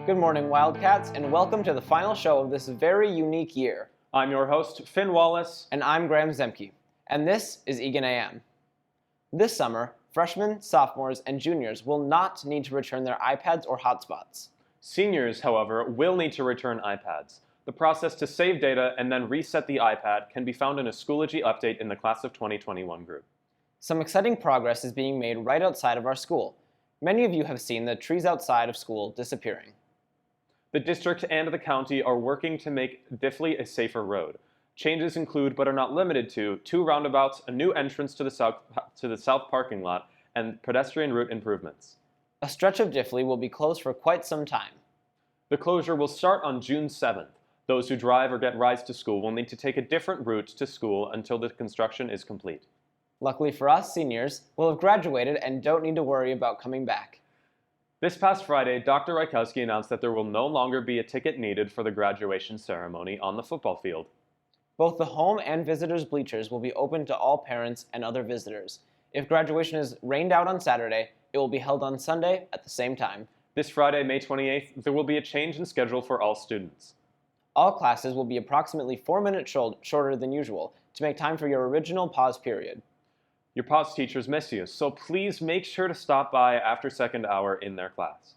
Good morning, Wildcats, and welcome to the final show of this very unique year. I'm your host, Finn Wallace. And I'm Graham Zemke. And this is Eagan AM. This summer, freshmen, sophomores, and juniors will not need to return their iPads or hotspots. Seniors, however, will need to return iPads. The process to save data and then reset the iPad can be found in a Schoology update in the Class of 2021 group. Some exciting progress is being made right outside of our school. Many of you have seen the trees outside of school disappearing. The district and the county are working to make Diffley a safer road. Changes include, but are not limited to, 2 roundabouts, a new entrance to the south parking lot, and pedestrian route improvements. A stretch of Diffley will be closed for quite some time. The closure will start on June 7th. Those who drive or get rides to school will need to take a different route to school until the construction is complete. Luckily for us, seniors will have graduated and don't need to worry about coming back. This past Friday, Dr. Rykowski announced that there will no longer be a ticket needed for the graduation ceremony on the football field. Both the home and visitors' bleachers will be open to all parents and other visitors. If graduation is rained out on Saturday, it will be held on Sunday at the same time. This Friday, May 28th, there will be a change in schedule for all students. All classes will be approximately 4 minutes shorter than usual to make time for your original pause period. Your pause teachers miss you, so please make sure to stop by after second hour in their class.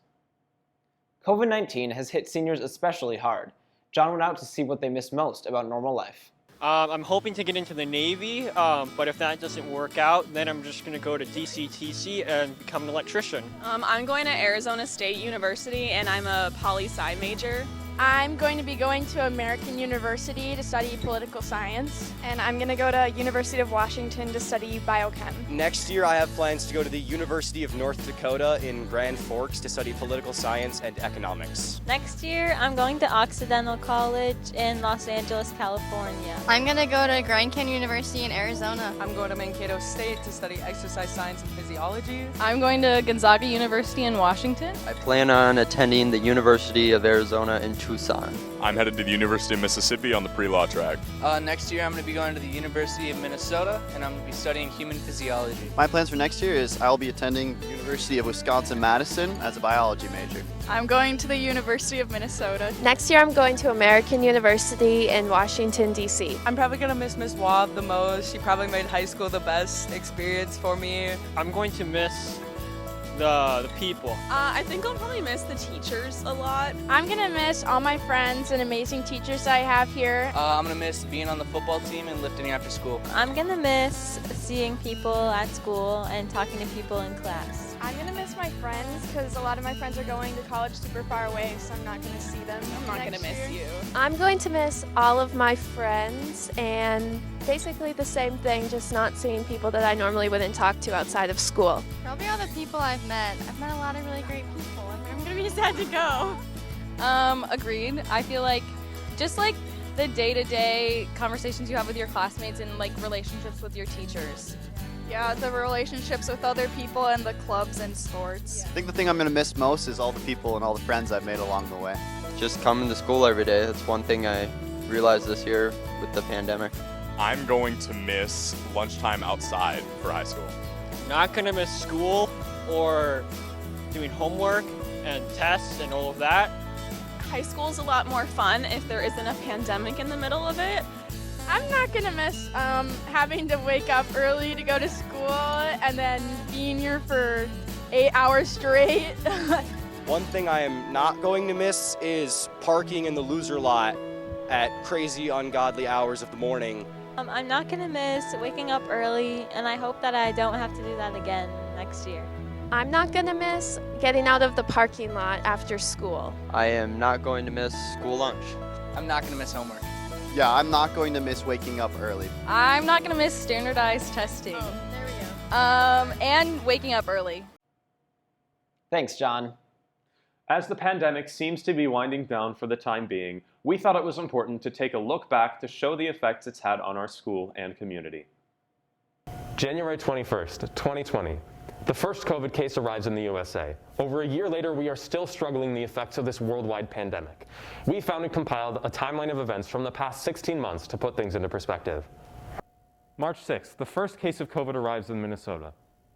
COVID-19 has hit seniors especially hard. John went out to see what they miss most about normal life. I'm hoping to get into the Navy, but if that doesn't work out, then I'm just going to go to DCTC and become an electrician. I'm going to Arizona State University, and I'm a poli-sci major. I'm going to be going to American University to study political science, and I'm going to go to University of Washington to study biochem. Next year I have plans to go to the University of North Dakota in Grand Forks to study political science and economics. Next year I'm going to Occidental College in Los Angeles, California. I'm going to go to Grand Canyon University in Arizona. I'm going to Mankato State to study exercise science and physiology. I'm going to Gonzaga University in Washington. I plan on attending the University of Arizona in Tucson. I'm headed to the University of Mississippi on the pre-law track. Next year I'm going to be going to the University of Minnesota, and I'm going to be studying human physiology. My plans for next year is I'll be attending University of Wisconsin-Madison as a biology major. I'm going to the University of Minnesota. Next year I'm going to American University in Washington, D.C. I'm probably going to miss Miss Wab the most. She probably made high school the best experience for me. I'm going to miss the people. I think I'll probably miss the teachers a lot. I'm going to miss all my friends and amazing teachers I have here. I'm going to miss being on the football team and lifting after school. I'm going to miss seeing people at school and talking to people in class. I'm going to miss my friends because a lot of my friends are going to college super far away, so I'm not going to see them. I'm not going to miss you. I'm going to miss all of my friends and basically the same thing, just not seeing people that I normally wouldn't talk to outside of school. Probably all the people I've met. I've met a lot of really great people. I'm going to be sad to go. Agreed. I feel like just like the day-to-day conversations you have with your classmates and like relationships with your teachers. Yeah, the relationships with other people and the clubs and sports. I think the thing I'm going to miss most is all the people and all the friends I've made along the way. Just coming to school every day. That's one thing I realized this year with the pandemic. I'm going to miss lunchtime outside for high school. Not going to miss school or doing homework and tests and all of that. High school's a lot more fun if there isn't a pandemic in the middle of it. I'm not going to miss having to wake up early to go to school and then being here for 8 hours straight. One thing I am not going to miss is parking in the loser lot at crazy, ungodly hours of the morning. I'm not going to miss waking up early, and I hope that I don't have to do that again next year. I'm not going to miss getting out of the parking lot after school. I am not going to miss school lunch. I'm not going to miss homework. Yeah, I'm not going to miss waking up early. I'm not going to miss standardized testing. Oh, there we go. And waking up early. Thanks, John. As the pandemic seems to be winding down for the time being, we thought it was important to take a look back to show the effects it's had on our school and community. January 21st, 2020. The first COVID case arrives in the USA. Over a year later, we are still struggling the effects of this worldwide pandemic. We found and compiled a timeline of events from the past 16 months to put things into perspective. March 6th, the first case of COVID arrives in Minnesota.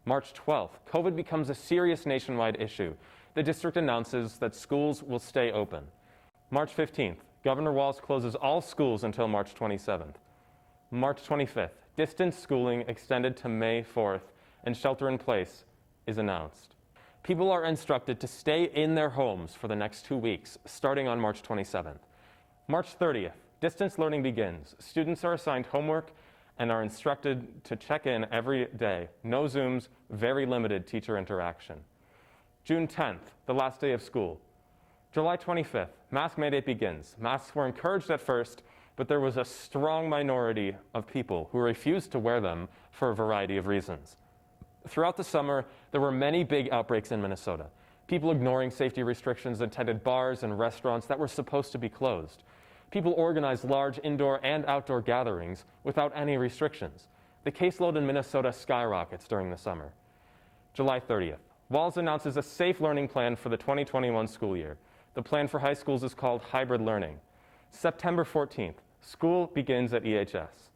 March 12th, COVID becomes a serious nationwide issue. the district announces that schools will stay open. March 15th, Governor Walz closes all schools until March 27th. March 25th, distance schooling extended to May 4th, and shelter in place is announced. People are instructed to stay in their homes for the next 2 weeks, starting on March 27th. March 30th, distance learning begins. Students are assigned homework and are instructed to check in every day. No Zooms, very limited teacher interaction. June 10th, the last day of school. July 25th, mask mandate begins. Masks were encouraged at first, but there was a strong minority of people who refused to wear them for a variety of reasons. Throughout the summer, there were many big outbreaks in Minnesota. People ignoring safety restrictions attended bars and restaurants that were supposed to be closed. People organized large indoor and outdoor gatherings without any restrictions. The caseload in Minnesota skyrockets during the summer. July 30th, Walz announces a safe learning plan for the 2021 school year. The plan for high schools is called hybrid learning. September 14th, school begins at EHS.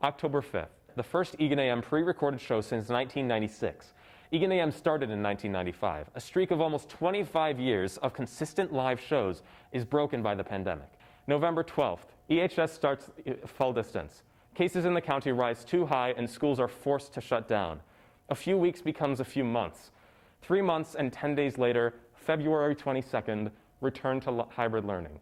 October 5th, the first Eagan AM pre-recorded show since 1996. Eagan AM started in 1995. A streak of almost 25 years of consistent live shows is broken by the pandemic. November 12th, EHS starts full distance. Cases in the county rise too high and schools are forced to shut down. A few weeks becomes a few months. 3 months and 10 days later, February 22nd, return to hybrid learning.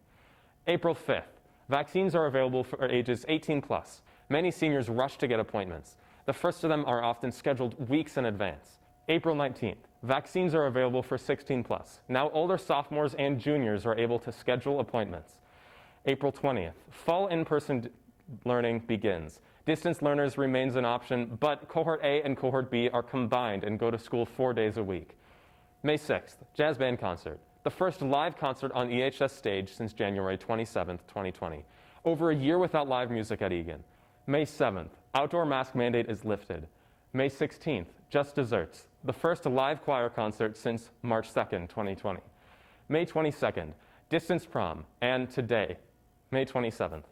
April 5th, vaccines are available for ages 18 plus. Many seniors rush to get appointments. The first of them are often scheduled weeks in advance. April 19th, vaccines are available for 16 plus. Now older sophomores and juniors are able to schedule appointments. April 20th, fall in-person learning begins. Distance learners remains an option, but Cohort A and Cohort B are combined and go to school 4 days a week. May 6th, jazz band concert. The first live concert on EHS stage since January 27th, 2020. Over a year without live music at Eagan. May 7th, outdoor mask mandate is lifted. May 16th, Just Desserts, the first live choir concert since March 2nd, 2020. May 22nd, distance prom, and today, May 27th.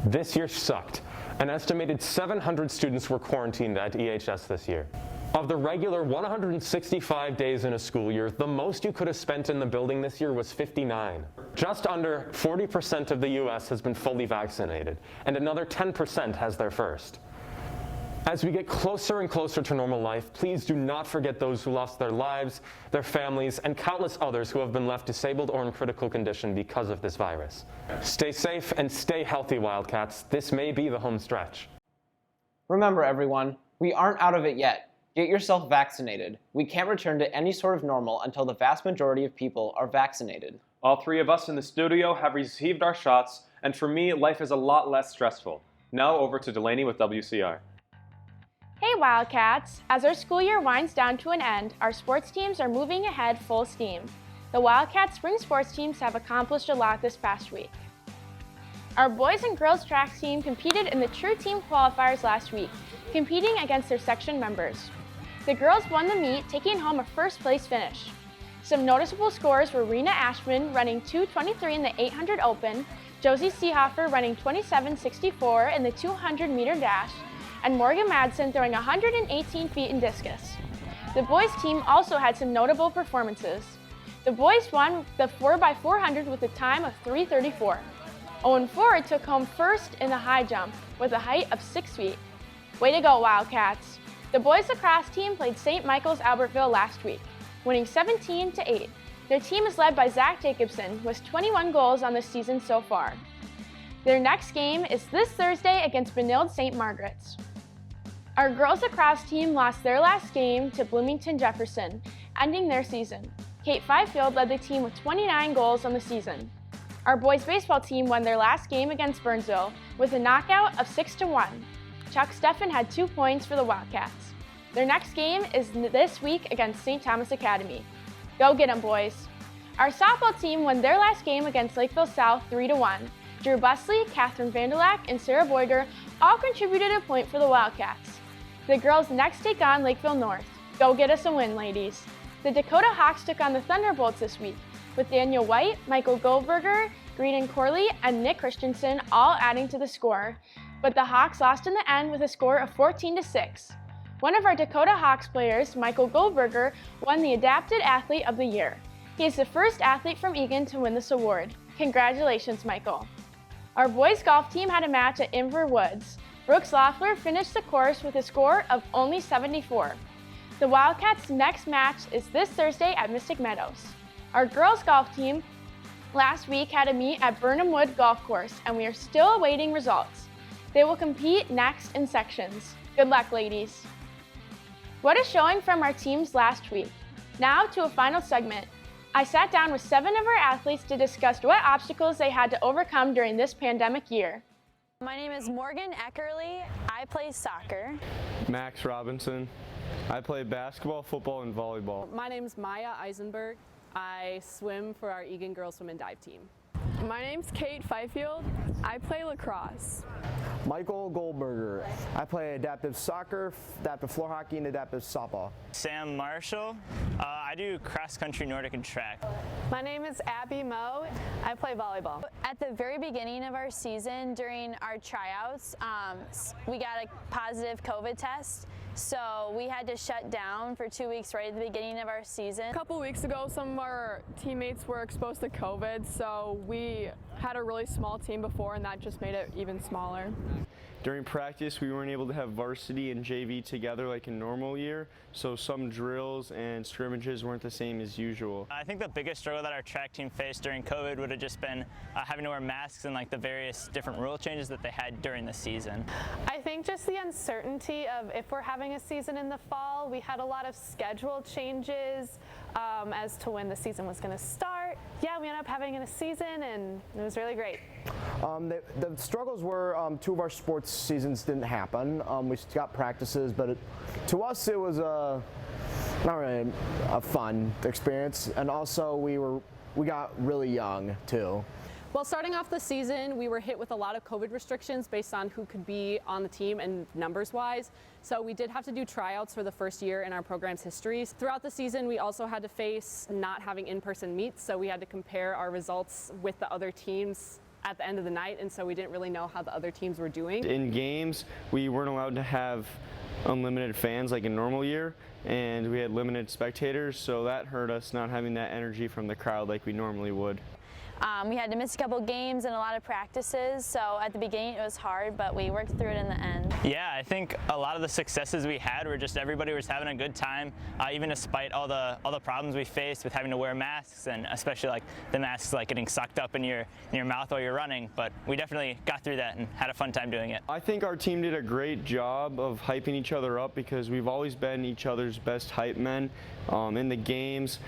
This year sucked. An estimated 700 students were quarantined at EHS this year. Of the regular 165 days in a school year, the most you could have spent in the building this year was 59. Just under 40% of the US has been fully vaccinated, and another 10% has their first. As we get closer and closer to normal life, please do not forget those who lost their lives, their families, and countless others who have been left disabled or in critical condition because of this virus. Stay safe and stay healthy, Wildcats. This may be the home stretch. Remember, everyone, we aren't out of it yet. Get yourself vaccinated. We can't return to any sort of normal until the vast majority of people are vaccinated. All three of us in the studio have received our shots, and for me, life is a lot less stressful. Now over to Delaney with WCR. Hey Wildcats! As our school year winds down to an end, our sports teams are moving ahead full steam. The Wildcats spring sports teams have accomplished a lot this past week. Our boys and girls track team competed in the True Team qualifiers last week, competing against their section members. The girls won the meet, taking home a first place finish. Some noticeable scores were Rena Ashman running 2:23 in the 800 open, Josie Seehofer running 27:64 in the 200 meter dash, and Morgan Madsen throwing 118 feet in discus. The boys team also had some notable performances. The boys won the 4x400 with a time of 3:34. Owen Ford took home first in the high jump with a height of 6 feet. Way to go, Wildcats! The boys lacrosse team played St. Michael's Albertville last week, winning 17-8. Their team is led by Zach Jacobson with 21 goals on the season so far. Their next game is this Thursday against Benilde St. Margaret's. Our girls lacrosse team lost their last game to Bloomington Jefferson, ending their season. Kate Fifield led the team with 29 goals on the season. Our boys baseball team won their last game against Burnsville with a knockout of 6-1. Chuck Steffen had 2 points for the Wildcats. Their next game is this week against St. Thomas Academy. Go get 'em, boys. Our softball team won their last game against Lakeville South 3-1. Drew Busley, Catherine Vandelack, and Sarah Boyger all contributed a point for the Wildcats. The girls next take on Lakeville North. Go get us a win, ladies. The Dakota Hawks took on the Thunderbolts this week, with Daniel White, Michael Goldberger, Green Corley, and Nick Christensen all adding to the score. But the Hawks lost in the end with a score of 14-6. One of our Dakota Hawks players, Michael Goldberger, won the Adapted Athlete of the Year. He is the first athlete from Eagan to win this award. Congratulations, Michael. Our boys golf team had a match at Inver Woods. Brooks Loeffler finished the course with a score of only 74. The Wildcats' next match is this Thursday at Mystic Meadows. Our girls golf team last week had a meet at Burnham Wood Golf Course, and we are still awaiting results. They will compete next in sections. Good luck, ladies. What a showing from our teams last week. Now to a final segment. I sat down with 7 of our athletes to discuss what obstacles they had to overcome during this pandemic year. My name is Morgan Eckerly. I play soccer. Max Robinson. I play basketball, football, and volleyball. My name is Maya Eisenberg. I swim for our Eagan Girls Swim and Dive team. My name's Kate Fifield. I play lacrosse. Michael Goldberger. I play adaptive soccer, adaptive floor hockey, and adaptive softball. Sam Marshall. I do cross-country, Nordic, and track. My name is Abby Moe. I play volleyball. At the very beginning of our season, during our tryouts, we got a positive COVID test. So we had to shut down for 2 weeks right at the beginning of our season. A couple weeks ago, some of our teammates were exposed to COVID, so we had a really small team before, and that just made it even smaller. During practice, we weren't able to have varsity and JV together like a normal year, so some drills and scrimmages weren't the same as usual. I think the biggest struggle that our track team faced during COVID would have just been having to wear masks and like the various different rule changes that they had during the season. I think just the uncertainty of if we're having a season in the fall. We had a lot of schedule changes as to when the season was going to start. Yeah, we ended up having a season, and it was really great. The struggles were 2 of our sports seasons didn't happen. We got practices, but to us it was not really a fun experience, and also we got really young too. Well, starting off the season, we were hit with a lot of COVID restrictions based on who could be on the team and numbers-wise. So we did have to do tryouts for the first year in our program's history. Throughout the season, we also had to face not having in-person meets, so we had to compare our results with the other teams at the end of the night, and so we didn't really know how the other teams were doing. In games, we weren't allowed to have unlimited fans like a normal year, and we had limited spectators, so that hurt us not having that energy from the crowd like we normally would. We had to miss a couple games and a lot of practices, so at the beginning it was hard, but we worked through it in the end. Yeah, I think a lot of the successes we had were just everybody was having a good time, even despite all the problems we faced with having to wear masks, and especially like the masks like getting sucked up in your mouth while you're running. But we definitely got through that and had a fun time doing it. I think our team did a great job of hyping each other up because we've always been each other's best hype men in the games.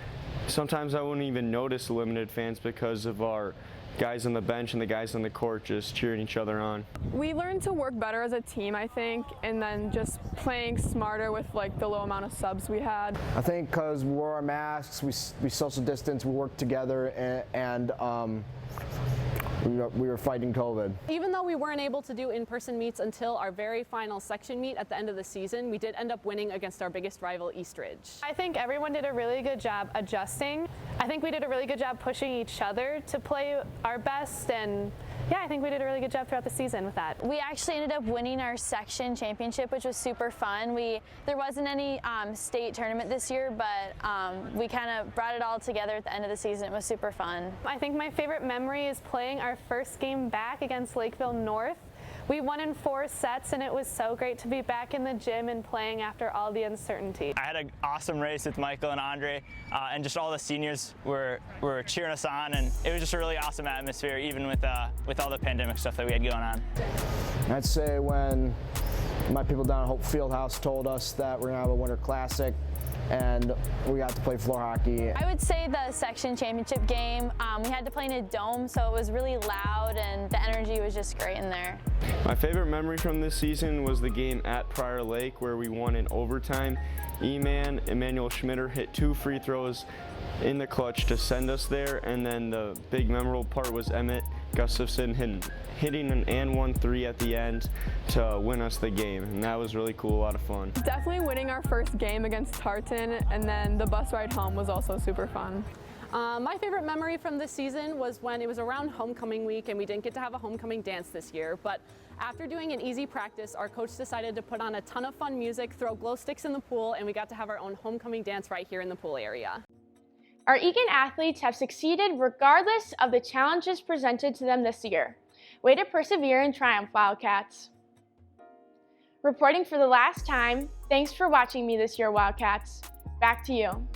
Sometimes I wouldn't even notice limited fans because of our guys on the bench and the guys on the court just cheering each other on. We learned to work better as a team, I think, and then just playing smarter with like the low amount of subs we had. I think because we wore our masks, we social distance, we worked together, and we were fighting COVID. Even though we weren't able to do in-person meets until our very final section meet at the end of the season, we did end up winning against our biggest rival, Eastridge. I think everyone did a really good job adjusting. I think we did a really good job pushing each other to play our best, and yeah, I think we did a really good job throughout the season with that. We actually ended up winning our section championship, which was super fun. There wasn't any state tournament this year, but we kind of brought it all together at the end of the season. It was super fun. I think my favorite memory is playing our first game back against Lakeville North. We won in 4 sets, and it was so great to be back in the gym and playing after all the uncertainty. I had an awesome race with Michael and Andre, and just all the seniors were cheering us on, and it was just a really awesome atmosphere, even with all the pandemic stuff that we had going on. I'd say when my people down at Hope Fieldhouse told us that we're gonna have a Winter Classic, and we got to play floor hockey. I would say the section championship game, we had to play in a dome, so it was really loud and the energy was just great in there. My favorite memory from this season was the game at Prior Lake where we won in overtime. Emmanuel Schmitter hit 2 free throws in the clutch to send us there, and then the big memorable part was Emmett Gustafson hitting an and 1 3 at the end to win us the game, and that was really cool, a lot of fun. Definitely winning our first game against Tartan, and then the bus ride home was also super fun. My favorite memory from this season was when it was around homecoming week and we didn't get to have a homecoming dance this year, but after doing an easy practice, our coach decided to put on a ton of fun music, throw glow sticks in the pool, and we got to have our own homecoming dance right here in the pool area. Our Eagan athletes have succeeded regardless of the challenges presented to them this year. Way to persevere and triumph, Wildcats. Reporting for the last time, thanks for watching me this year, Wildcats. Back to you.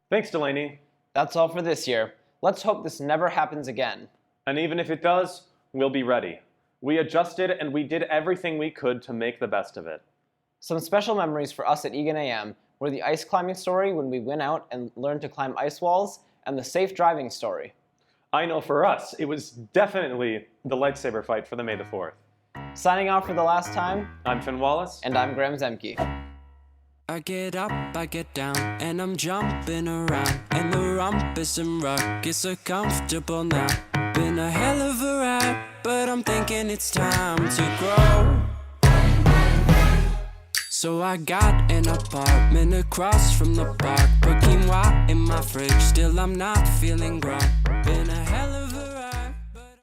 Thanks, Delaney. That's all for this year. Let's hope this never happens again. And even if it does, we'll be ready. We adjusted and we did everything we could to make the best of it. Some special memories for us at Eagan AM were the ice climbing story when we went out and learned to climb ice walls, and the safe driving story. I know for us, it was definitely the lightsaber fight for the May the 4th. Signing off for the last time, I'm Finn Wallace. And I'm Graham Zemke. I get up, I get down, and I'm jumping around, and the rumpus and ruckus are comfortable now. Been a hell of a ride, but I'm thinking it's time to grow. So I got an apartment across from the park, put quinoa in my fridge, still I'm not feeling grown.